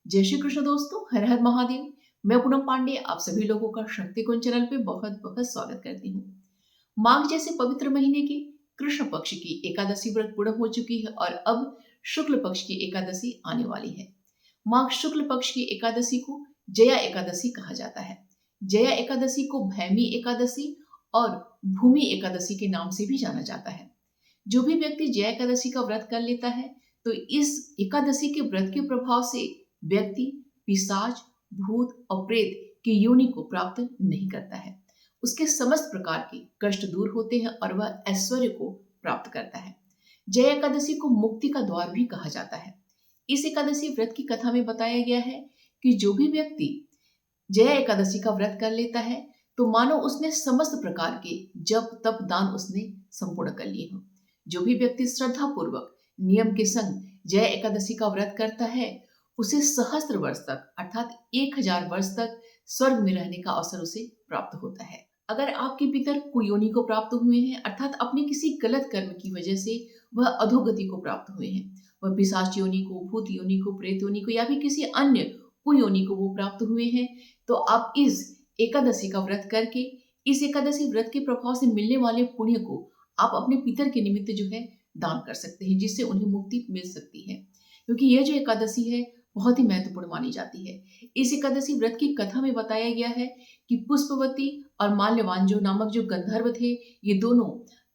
जय श्री कृष्ण दोस्तों, हर हर महादेव। मैं पूनम पांडे आप सभी लोगों का शक्ति कुंज चैनल पे बहुत बहुत स्वागत करती हूँ। माघ जैसे पवित्र महीने के कृष्ण पक्ष की एकादशी व्रत पूर्ण हो चुकी है और अब शुक्ल पक्ष की एकादशी आने वाली है। माघ शुक्ल पक्ष की एकादशी को जया एकादशी कहा जाता है। जया एकादशी को भैमी एकादशी और भूमि एकादशी के नाम से भी जाना जाता है। जो भी व्यक्ति जया एकादशी का व्रत कर लेता है तो इस एकादशी के व्रत के प्रभाव से व्यक्ति पिशाच, भूत और प्रेत की योनि को प्राप्त नहीं करता है। उसके समस्त प्रकार के कष्ट दूर होते हैं और वह ऐश्वर्य को प्राप्त करता है। जय एकादशी को मुक्ति का द्वार भी कहा जाता है। इस एकादशी व्रत की कथा में बताया गया है कि जो भी व्यक्ति जय एकादशी का व्रत कर लेता है तो मानो उसने समस्त प्रकार के जप तप दान उसने संपूर्ण कर लिए हों। जो भी व्यक्ति श्रद्धा पूर्वक नियम के संग जय एकादशी का व्रत करता है उसे सहस्त्र वर्ष तक अर्थात 1000 वर्ष तक स्वर्ग में रहने का अवसर उसे प्राप्त होता है। अगर आपके पितर कुयोनि को प्राप्त हुए हैं अर्थात अपने किसी गलत कर्म की वजह से वह अधोगति को प्राप्त हुए हैं, वह पिशाच योनि को, भूत योनि को, प्रेत योनि को या भी किसी अन्य कुयोनि को वो प्राप्त हुए हैं, तो आप इस एकादशी का व्रत करके इस एकादशी व्रत के प्रभाव से मिलने वाले पुण्य को आप अपने पितर के निमित्त जो है दान कर सकते हैं, जिससे उन्हें मुक्ति मिल सकती है। क्योंकि यह जो एकादशी है बहुत ही महत्वपूर्ण मानी जाती है। इस एकादशी व्रत की कथा में बताया गया है कि पुष्पवती और माल्यवान जो नामक जो गंधर्व थे, ये दोनों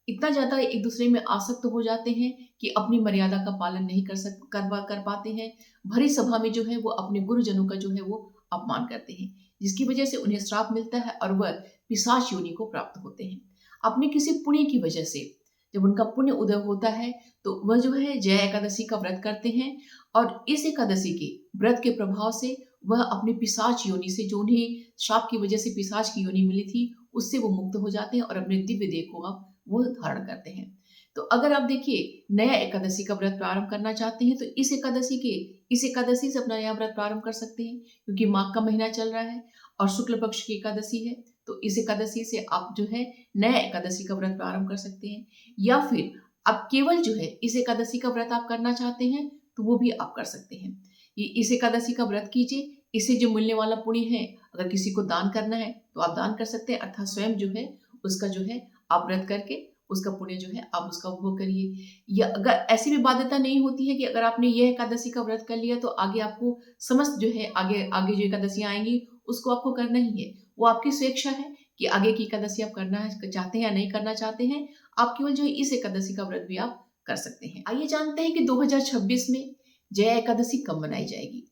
इतना ज्यादा एक दूसरे में आसक्त हो जाते हैं कि अपनी मर्यादा का पालन नहीं कर पाते हैं। भरी सभा में जो है वो अपने गुरुजनों का जो है वो अपमान करते हैं, जिसकी वजह से उन्हें श्राप मिलता है और वह पिशाच योनि को प्राप्त होते हैं। अपने किसी पुण्य की वजह से जब उनका पुण्य उदय होता है तो वह जो है जय एकादशी का व्रत करते हैं और इस एकादशी के व्रत के प्रभाव से वह अपने पिशाच योनि से, जो उन्हें श्राप की वजह से पिशाच की योनि मिली थी, उससे वो मुक्त हो जाते हैं और अपने दिव्य देह को अब वो धारण करते हैं। तो अगर आप देखिए नया एकादशी का व्रत प्रारंभ करना चाहते हैं तो इस एकादशी से अपना नया व्रत प्रारंभ कर सकते हैं, क्योंकि माघ का महीना चल रहा है और शुक्ल पक्ष की एकादशी है। तो इस एकादशी से आप जो है नया एकादशी का व्रत प्रारंभ कर सकते हैं, या फिर आप केवल जो है इस एकादशी का व्रत आप करना चाहते हैं तो वो भी आप कर सकते हैं। ये इस एकादशी का व्रत कीजिए, इससे जो मिलने वाला पुण्य है अगर किसी को दान करना है तो आप दान कर सकते हैं, अर्थात स्वयं जो है उसका जो है आप व्रत करके उसका पुण्य जो है आप उसका उपभोग करिए। या अगर ऐसी भी बाध्यता नहीं होती है कि अगर आपने यह एकादशी का व्रत कर लिया तो आगे आपको समस्त जो है आगे आगे जो एकादशियां आएंगी उसको आपको करना ही है, वो आपकी स्वेच्छा है कि आगे की एकादशी आप करना चाहते हैं या नहीं करना चाहते हैं। आप केवल जो है इस एकादशी का व्रत भी आप कर सकते हैं। आइए जानते हैं कि 2026 में जया एकादशी कब मनाई जाएगी।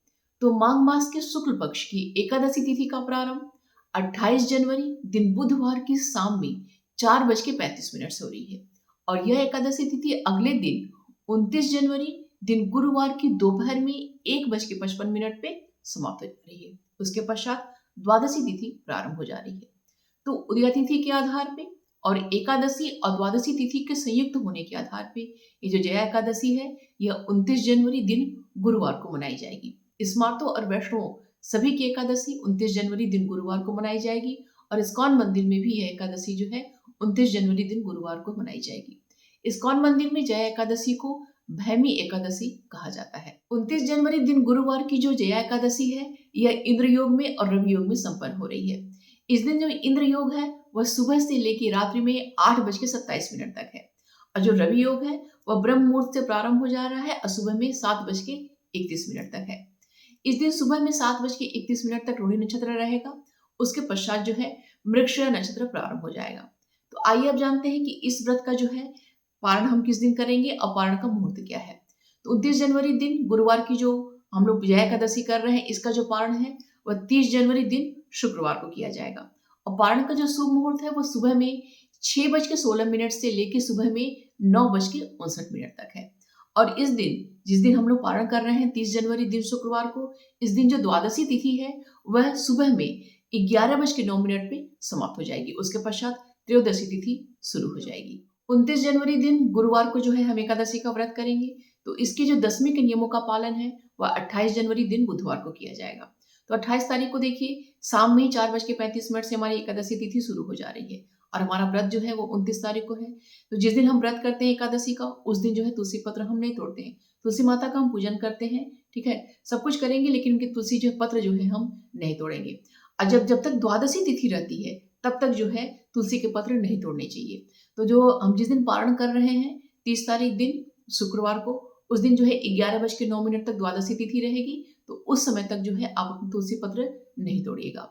तो माघ मास के शुक्ल पक्ष की एकादशी तिथि का प्रारंभ 28 जनवरी दिन बुधवार की शाम में 4:35 से हो रही है और यह एकादशी तिथि अगले दिन 29 जनवरी दिन गुरुवार की दोपहर में 1:55 पे समाप्त हो रही है। उसके पश्चात द्वादशी तिथि प्रारंभ हो जा रही है। तो उदया तिथि के आधार पे और एकादशी और द्वादशी तिथि के संयुक्त होने के आधार पे ये जो जया एकादशी है यह 29 जनवरी दिन गुरुवार को मनाई जाएगी। स्मार्तों और वैष्णवों सभी की एकादशी 29 जनवरी दिन गुरुवार को मनाई जाएगी और इस्कॉन मंदिर में भी यह एकादशी जो है 29 जनवरी दिन गुरुवार को मनाई जाएगी। इस्कॉन मंदिर में जया एकादशी को भैमी एकादशी कहा जाता है। 29 जनवरी दिन गुरुवार की जो जया एकादशी है यह इंद्र योग में और रवि योग में संपन्न हो रही है। इस दिन जो इंद्र योग है वह सुबह से लेकर रात्रि में 8:27 तक है और जो रवि योग है वह ब्रह्म मुहूर्त से प्रारंभ हो जा रहा है और सुबह में 7:31 तक है। इस दिन सुबह में 7:31 तक रोहिणी नक्षत्र रहेगा। उसके पश्चात जो है मृगशिरा नक्षत्र प्रारंभ हो जाएगा। तो आइए अब जानते हैं कि इस व्रत का जो है पारण हम किस दिन करेंगे और पारण का मुहूर्त क्या है। तो 29 जनवरी दिन गुरुवार की जो हम लोग जया एकादशी कर रहे हैं इसका जो पारण है वह 30 जनवरी दिन शुक्रवार को किया जाएगा और पारण का जो शुभ मुहूर्त है वो सुबह में 6:16 से लेकर सुबह में 9:59 तक है। और इस दिन जिस दिन हम लोग पारण कर रहे हैं 30 जनवरी दिन शुक्रवार को, इस दिन जो द्वादशी तिथि है वह सुबह में 11:09 पे समाप्त हो जाएगी। उसके पश्चात त्रयोदशी तिथि शुरू हो जाएगी। 29 जनवरी दिन गुरुवार को जो है हम एकादशी का व्रत करेंगे, तो इसके जो दसवीं के नियमों का पालन है वह 28 जनवरी दिन बुधवार को किया जाएगा। तो 28 तारीख को देखिए शाम में ही 4:35 से हमारी एकादशी तिथि शुरू हो जा रही है और हमारा व्रत जो है वो 29 तारीख को है। तो जिस दिन हम व्रत करते हैं एकादशी का उस दिन जो है तुलसी पत्र हम नहीं तोड़ते हैं, तुलसी माता का हम पूजन करते हैं, ठीक है, सब कुछ करेंगे, लेकिन उनके तुलसी जो पत्र जो है हम नहीं तोड़ेंगे। और जब जब तक द्वादशी तिथि रहती है तब तक जो है तुलसी के पत्र नहीं तोड़ने चाहिए। तो जो हम जिस दिन पारण कर रहे हैं 30 तारीख दिन शुक्रवार को, उस दिन जो है 11:09 तक द्वादशी तिथि रहेगी, तो उस समय तक जो है आप अपने तुलसी पत्र नहीं तोड़िएगा।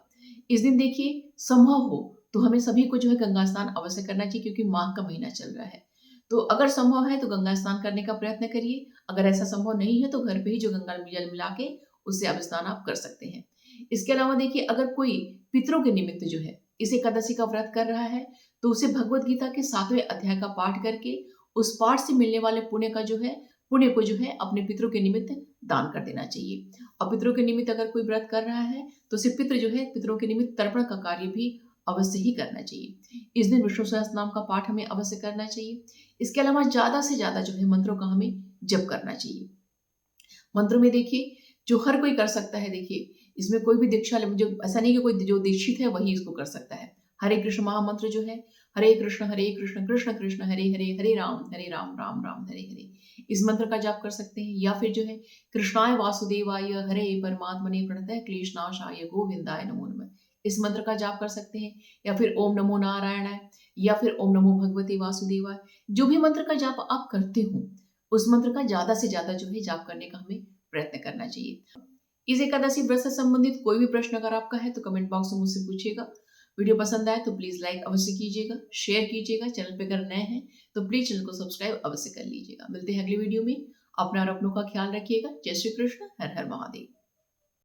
इस दिन देखिए संभव हो तो हमें सभी को जो है गंगा स्नान अवश्य करना चाहिए, क्योंकि माघ का महीना चल रहा है। तो अगर संभव है तो गंगा स्नान करने का प्रयत्न करिए। अगर ऐसा संभव नहीं है तो घर पे ही जो गंगा जल मिला के उससे अब स्नान आप कर सकते हैं। इसके अलावा देखिए, अगर कोई पितरों के निमित्त जो है इस एकादशी का व्रत कर रहा है, तो उसे भगवत गीता के 7वें अध्याय का पाठ करके उस पाठ से मिलने वाले पुण्य को जो है अपने पितरों के निमित्त दान कर देना चाहिए। और पितरों के निमित्त अगर कोई व्रत कर रहा है तो उसे पितृ जो है पितरों के निमित्त तर्पण का कार्य भी अवश्य ही करना चाहिए। इस दिन विष्णु सहस्त्र नाम का पाठ हमें अवश्य करना चाहिए। इसके अलावा ज्यादा से ज्यादा जो है मंत्रों का हमें जप करना चाहिए। मंत्रों में देखिए जो हर कोई कर सकता है, देखिए इसमें कोई भी दीक्षा जो ऐसा नहीं कि कोई जो दीक्षित है वही इसको कर सकता है। हरे कृष्ण महामंत्र जो है, हरे कृष्ण कृष्ण कृष्ण हरे हरे, हरे राम राम राम हरे हरे, इस मंत्र का जाप कर सकते हैं। या फिर जो है कृष्णाय वासुदेवाय हरे परमात्मने प्रणतः क्लेशनाशाय गोविंदाय नमो नमः, इस मंत्र का जाप कर सकते हैं। या फिर ओम नमो नारायणाय, या फिर ओम नमो भगवते वासुदेवाय, जो भी मंत्र का जाप आप करते हो उस मंत्र का ज्यादा से ज्यादा जो है जाप करने का हमें प्रयत्न करना चाहिए। इस एकादशी व्रत से संबंधित कोई भी प्रश्न अगर आपका है तो कमेंट बॉक्स में मुझसे पूछिएगा। वीडियो पसंद आए तो प्लीज लाइक अवश्य कीजिएगा, शेयर कीजिएगा। चैनल पे अगर नए हैं तो प्लीज चैनल को सब्सक्राइब अवश्य कर लीजिएगा। मिलते हैं अगली वीडियो में। अपना और अपनों का ख्याल रखिएगा। जय श्री कृष्ण, हर हर महादेव।